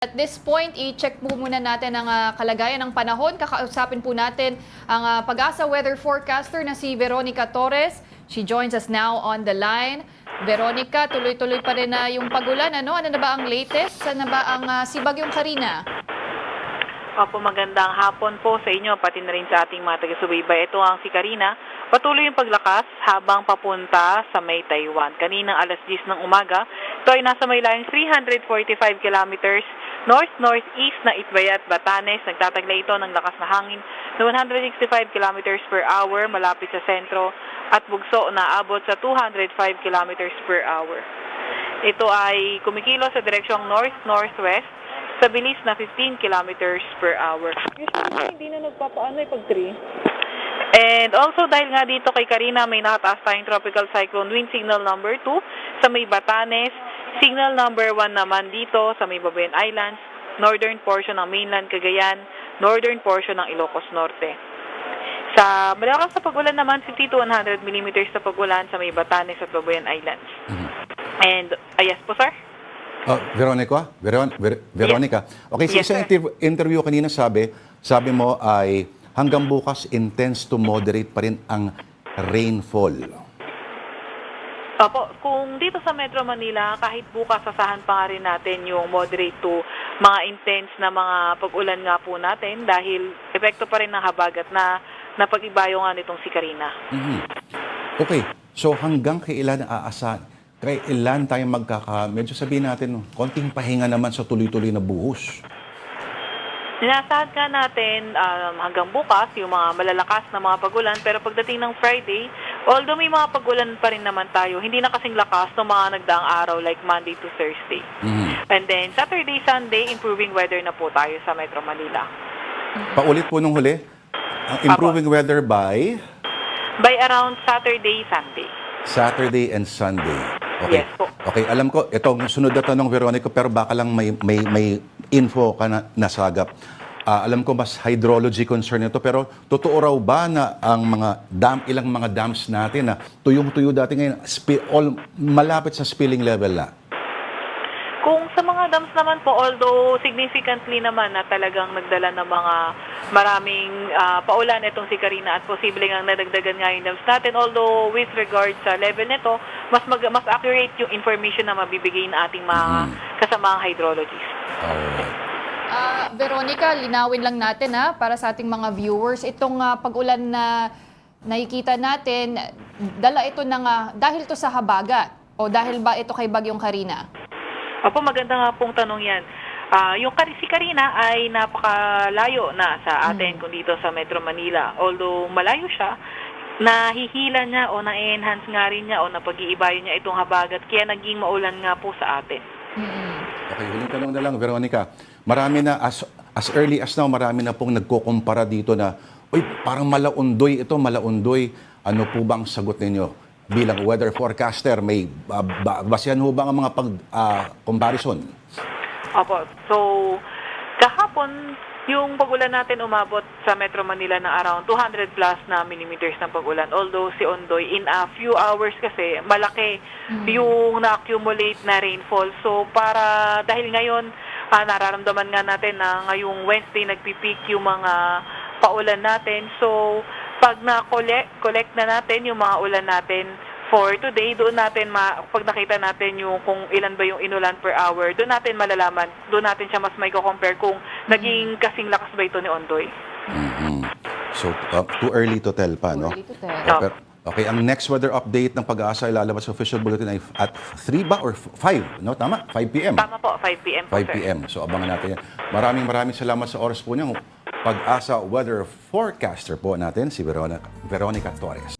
At this point, i-check po muna natin ang kalagayan ng panahon. Kakausapin po natin ang Pag-asa weather forecaster na si Veronica Torres. She joins us now on the line. Veronica, tuloy-tuloy pa rin na yung pagulan. Ano na ba ang latest? Saan na ba ang si Bagyong Karina? Opo, magandang hapon po sa inyo, pati na rin sa ating mga taga-subaybay. Ito ang si Karina. Patuloy yung paglakas habang papunta sa may Taiwan. Kaninang alas 10 ng umaga, ito ay nasa may layong 345 kilometers north-northeast na Itbayat, Batanes. Nagtataglay ito ng lakas na hangin na 165 kilometers per hour malapit sa sentro at bugso na abot sa 205 kilometers per hour. Ito ay kumikilos sa direksyong north-northwest sa bilis na 15 kilometers per hour. Usually, hindi na nagpapaano pag 3. And also, dahil nga dito kay Karina, may nakataas tayong tropical cyclone wind signal number 2 sa may Batanes, signal number 1 naman dito sa may Babuyan Islands, northern portion ng mainland Cagayan, northern portion ng Ilocos Norte. Sa malakas sa pag-ulan naman, 50 to 100 millimeters sa pag-ulan sa may Batanes at Babuyan Islands. And, yes po, sir? Veronica? Veronica. Okay, Yes, sa interview kanina sabi mo ay hanggang bukas intense to moderate pa rin ang rainfall. Opo, kung dito sa Metro Manila, kahit bukas sasahan pa nga rin natin yung moderate to mga intense na mga pag-ulan nga po natin dahil epekto pa rin ng habagat na napag-ibayo nga nitong si Karina. Okay, so hanggang kailan kailan tayo medyo sabihin natin, konting pahinga naman sa tuloy-tuloy na buhos? Sinasaad nga natin hanggang bukas yung mga malalakas na mga pagulan, pero pagdating ng Friday, although may mga pagulan pa rin naman tayo, hindi na kasing lakas ng mga nagdaang araw like Monday to Thursday. And then Saturday, Sunday, improving weather na po tayo sa Metro Manila. Paulit po nung huli, improving weather by Around Saturday, Sunday. Saturday and Sunday. Okay. Yes po. Okay, alam ko, itong sunod na tanong, Veronica, pero baka lang may info ka na nasagap. Alam ko mas hydrology concern ito, pero totoo raw ba na ang ilang mga dams natin na tuyong-tuyo dati ngayon, malapit sa spilling level na? Kung sa mga dams naman po, although significantly naman na talagang nagdala ng mga maraming paulan itong si Karina at posible nga nadagdagan nga yung dams natin, although with regard sa level nito, mas accurate yung information na mabibigay ng ating mga kasamang hydrologists. Veronica, linawin lang natin para sa ating mga viewers, itong pag-ulan na nakikita natin, dala ito dahil to sa habagat o dahil ba ito kay Bagyong Karina? Opo, maganda nga pong tanong yan. Yung si Karina ay napakalayo na sa atin kung dito sa Metro Manila. Although malayo siya, nahihila niya o na-enhance nga rin niya o napag-iibayo niya itong habagat kaya naging maulan nga po sa atin. Okay, huling tanong na lang, Veronica. Marami na, as early as now, marami na pong nagkukumpara dito na, parang malaundoy ito, malaundoy. Ano po bang sagot ninyo? Bilang weather forecaster, may basihan ho ba ang mga comparison? Opo. So, kahapon, yung pag-ulan natin umabot sa Metro Manila ng around 200 plus na millimeters ng pag-ulan. Although si Ondoy, in a few hours kasi, malaki yung na-accumulate na rainfall. So, dahil ngayon, nararamdaman nga natin na ngayong Wednesday, nagpipeak yung mga paulan natin. So, pag na-collect na natin yung mga ulan natin for today, doon natin pag nakita natin yung kung ilan ba yung inulan per hour, doon natin malalaman, doon natin siya mas may compare kung naging kasing lakas ba ito ni Ondoy. So, too early to tell pa, no? Too early to tell. Okay, ang next weather update ng Pag-asa ilalabas sa official bulletin ay at 3 ba or 5? No, tama? 5 p.m. Tama po, 5 p.m. po, 5 p.m. So, abangan natin yan. Maraming salamat sa oras po niyo. Pag-asa weather forecaster po natin, si Veronica Torres.